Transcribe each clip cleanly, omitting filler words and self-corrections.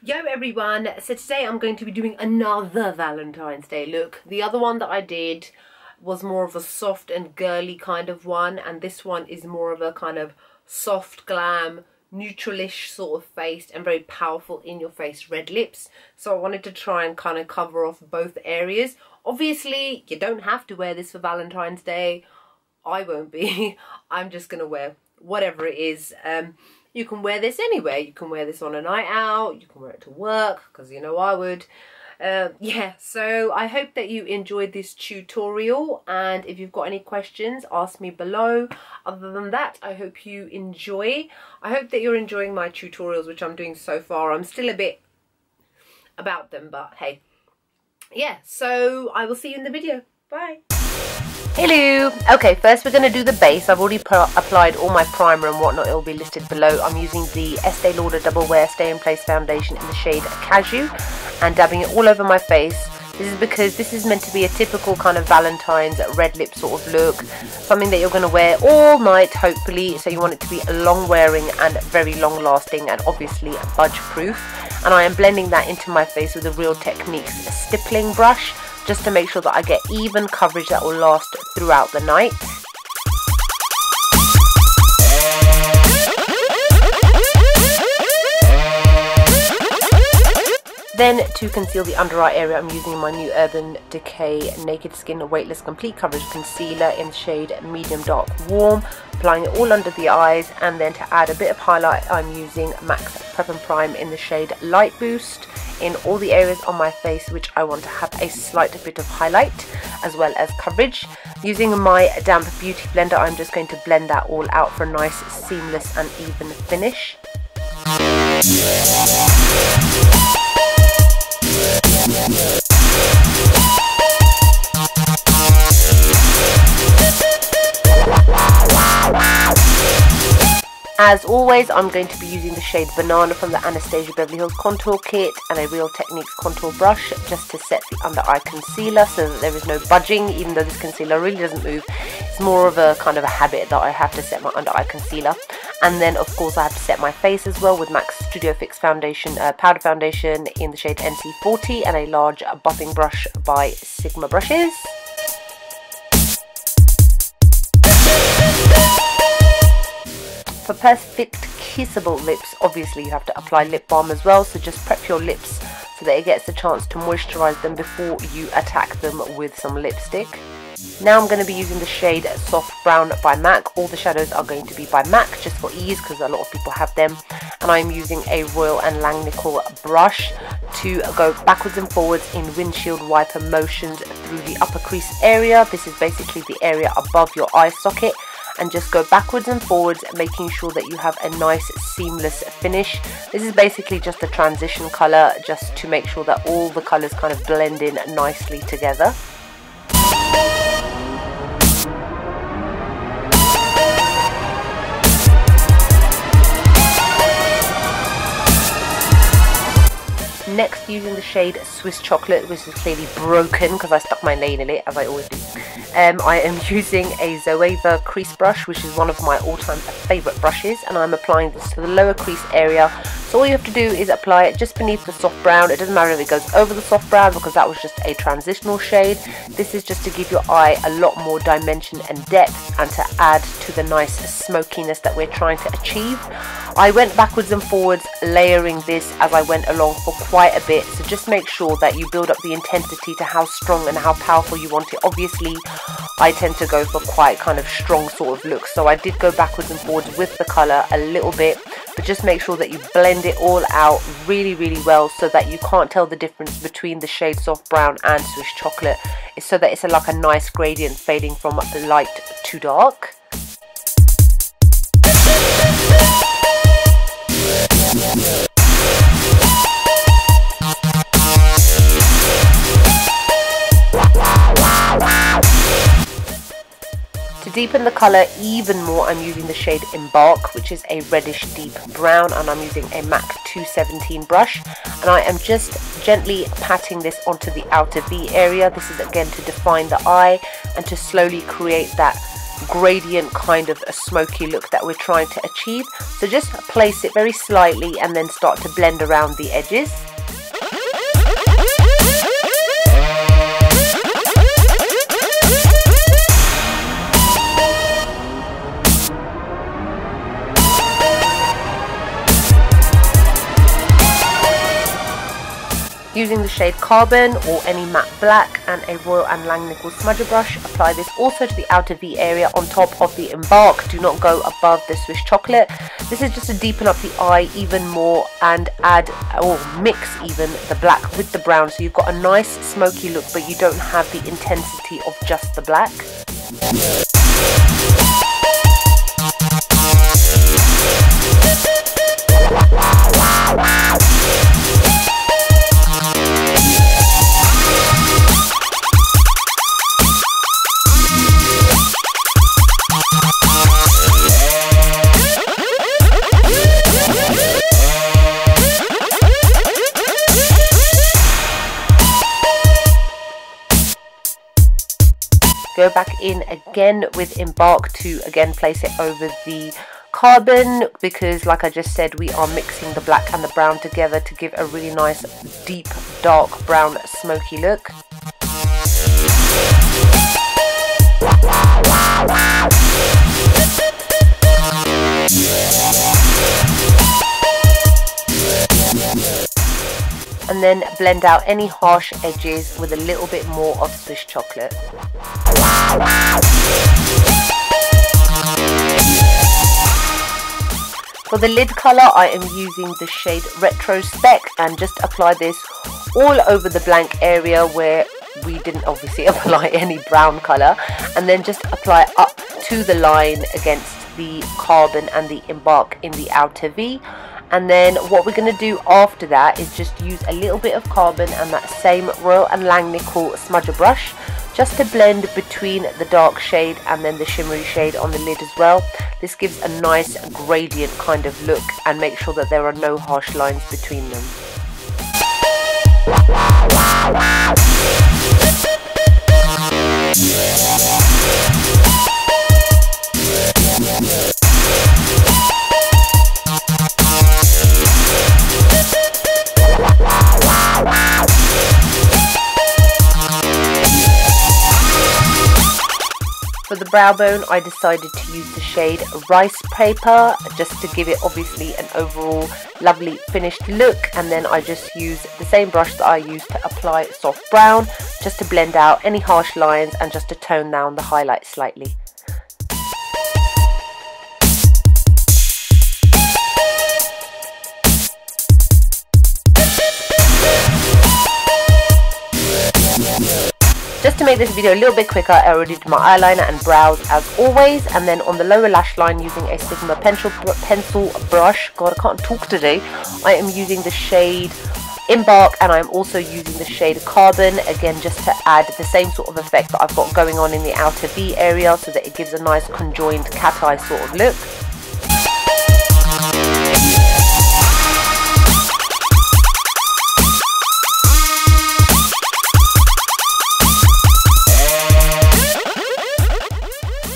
Yo everyone, so today I'm going to be doing another Valentine's Day look. The other one that I did was more of a soft and girly kind of one, and this one is more of a kind of soft glam, neutralish sort of face and very powerful in your face red lips. So I wanted to try and kind of cover off both areas. Obviously you don't have to wear this for Valentine's Day. I won't be. I'm just gonna wear whatever it is. You can wear this anywhere. You can wear this on a night out. You can wear it to work, because you know I would. Yeah, so I hope that you enjoyed this tutorial, and if you've got any questions, ask me below. Other than that, I hope you enjoy. I hope that you're enjoying my tutorials, which I'm doing so far. I'm still a bit about them, but hey. Yeah, so I will see you in the video. Bye. Hello. Okay, first we're going to do the base. I've already applied all my primer and whatnot. It will be listed below. I'm using the Estee Lauder Double Wear Stay in Place foundation in the shade Cashew and dabbing it all over my face. This is because this is meant to be a typical kind of Valentine's red lip sort of look. Something that you're going to wear all night, hopefully. So you want it to be long wearing and very long lasting and obviously budge proof. And I am blending that into my face with a Real Techniques stippling brush, just to make sure that I get even coverage that will last throughout the night. Then to conceal the under eye area, I'm using my new Urban Decay Naked Skin Weightless Complete Coverage Concealer in the shade Medium Dark Warm. Applying it all under the eyes, and then to add a bit of highlight, I'm using MAC Prep and Prime in the shade Light Boost in all the areas on my face which I want to have a slight bit of highlight as well as coverage. Using my damp beauty blender, I'm just going to blend that all out for a nice seamless and even finish. As always, I'm going to be using the shade Banana from the Anastasia Beverly Hills Contour Kit and a Real Techniques contour brush just to set the under eye concealer so that there is no budging, even though this concealer really doesn't move. It's more of a kind of a habit that I have to set my under eye concealer. And then of course I have to set my face as well with MAC Studio Fix foundation, powder foundation in the shade NC40 and a large buffing brush by Sigma Brushes. For perfect kissable lips, obviously you have to apply lip balm as well, so just prep your lips so that it gets a chance to moisturize them before you attack them with some lipstick. Now I'm going to be using the shade Soft Brown by MAC. All the shadows are going to be by MAC just for ease because a lot of people have them. And I'm using a Royal and Langnickel brush to go backwards and forwards in windshield wiper motions through the upper crease area. This is basically the area above your eye socket. And just go backwards and forwards, making sure that you have a nice seamless finish. This is basically just a transition colour, just to make sure that all the colours kind of blend in nicely together. Next, using the shade Swiss Chocolate, which is clearly broken because I stuck my nail in it, as I always do. I am using a Zoeva crease brush, which is one of my all-time favourite brushes, and I'm applying this to the lower crease area. So all you have to do is apply it just beneath the soft brown. It doesn't matter if it goes over the soft brown because that was just a transitional shade. This is just to give your eye a lot more dimension and depth and to add to the nice smokiness that we're trying to achieve. I went backwards and forwards layering this as I went along for quite a bit, so just make sure that you build up the intensity to how strong and how powerful you want it. Obviously I tend to go for quite kind of strong sort of looks, so I did go backwards and forwards with the colour a little bit, but just make sure that you blend it all out really well so that you can't tell the difference between the shade Soft Brown and Swiss Chocolate. It's so that it's like a nice gradient fading from light to dark. To deepen the colour even more, I'm using the shade Embark, which is a reddish deep brown, and I'm using a MAC 217 brush, and I am just gently patting this onto the outer V area. This is again to define the eye and to slowly create that gradient kind of a smoky look that we're trying to achieve. So just place it very slightly and then start to blend around the edges. Using the shade Carbon or any matte black and a Royal & Langnickel smudger brush, apply this also to the outer V area on top of the Embark. Do not go above the Swiss chocolate. This is just to deepen up the eye even more and add or mix even the black with the brown, so you've got a nice smoky look but you don't have the intensity of just the black. Go back in again with Embark to again place it over the Carbon, because like I just said, we are mixing the black and the brown together to give a really nice deep dark brown smoky look. And then blend out any harsh edges with a little bit more of Swiss chocolate. For the lid colour, I am using the shade Retrospeck and just apply this all over the blank area where we didn't obviously apply any brown colour, and then just apply up to the line against the Carbon and the Embark in the outer V. And then what we're going to do after that is just use a little bit of Carbon and that same Royal & Langnickel smudger brush just to blend between the dark shade and then the shimmery shade on the lid as well. This gives a nice gradient kind of look and make sure that there are no harsh lines between them. For the brow bone, I decided to use the shade RIcepaper just to give it obviously an overall lovely finished look, and then I just use the same brush that I used to apply soft brown just to blend out any harsh lines and just to tone down the highlights slightly. Just to make this video a little bit quicker, I already did my eyeliner and brows as always, and then on the lower lash line using a Sigma pencil brush, god I can't talk today, I am using the shade Embark and I'm also using the shade Carbon, again just to add the same sort of effect that I've got going on in the outer V area so that it gives a nice conjoined cat eye sort of look.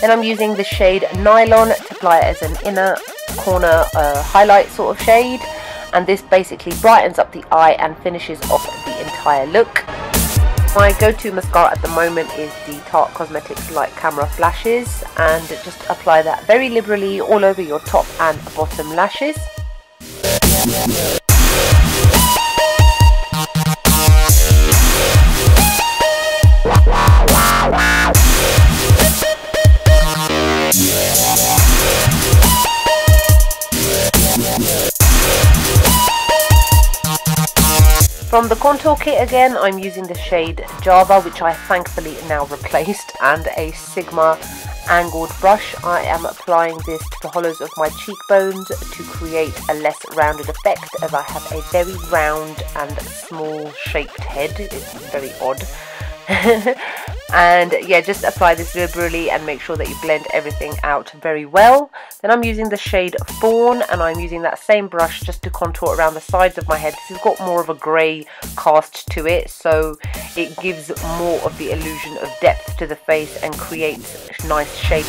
Then I'm using the shade Nylon to apply it as an inner corner highlight sort of shade, and this basically brightens up the eye and finishes off the entire look. My go-to mascara at the moment is the Tarte Cosmetics Light Camera Flashes, and just apply that very liberally all over your top and bottom lashes. From the contour kit again, I'm using the shade Java, which I thankfully now replaced, and a Sigma angled brush. I am applying this to the hollows of my cheekbones to create a less rounded effect, as I have a very round and small shaped head. It's very odd. And yeah, just apply this liberally and make sure that you blend everything out very well. Then I'm using the shade Fawn, and I'm using that same brush just to contour around the sides of my head. This has got more of a grey cast to it, so it gives more of the illusion of depth to the face and creates nice shape.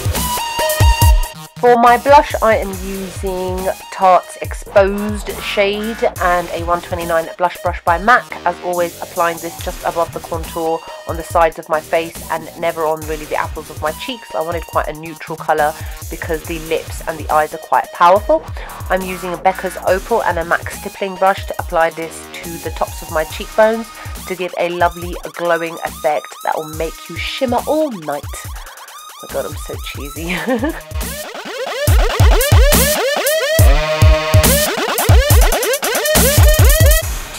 For my blush, I am using Tarte's Exposed shade and a 129 blush brush by MAC. As always, applying this just above the contour on the sides of my face and never on really the apples of my cheeks. I wanted quite a neutral colour because the lips and the eyes are quite powerful. I'm using Becca's Opal and a MAC stippling brush to apply this to the tops of my cheekbones to give a lovely glowing effect that will make you shimmer all night. Oh my god, I'm so cheesy.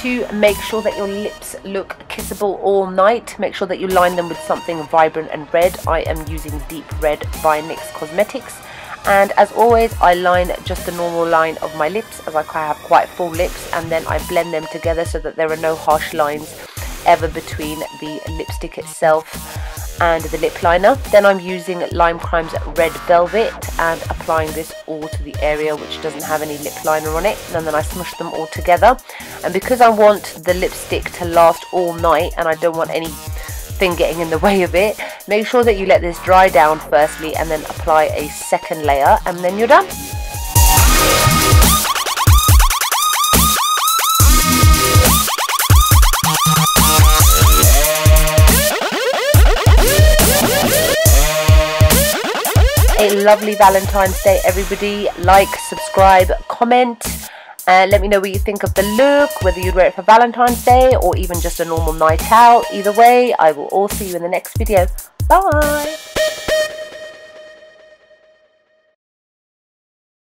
To make sure that your lips look kissable all night, make sure that you line them with something vibrant and red. I am using Deep Red by NYX Cosmetics. And as always, I line just the normal line of my lips, as I have quite full lips, and then I blend them together so that there are no harsh lines ever between the lipstick itself and the lip liner. Then I'm using Lime Crime's Red Velvet and applying this all to the area which doesn't have any lip liner on it, and then I smush them all together. And because I want the lipstick to last all night and I don't want anything getting in the way of it, make sure that you let this dry down firstly and then apply a second layer, and then you're done. A lovely Valentine's Day, everybody. Like, subscribe, comment, and let me know what you think of the look, whether you'd wear it for Valentine's Day or even just a normal night out. Either way, I will all see you in the next video. Bye!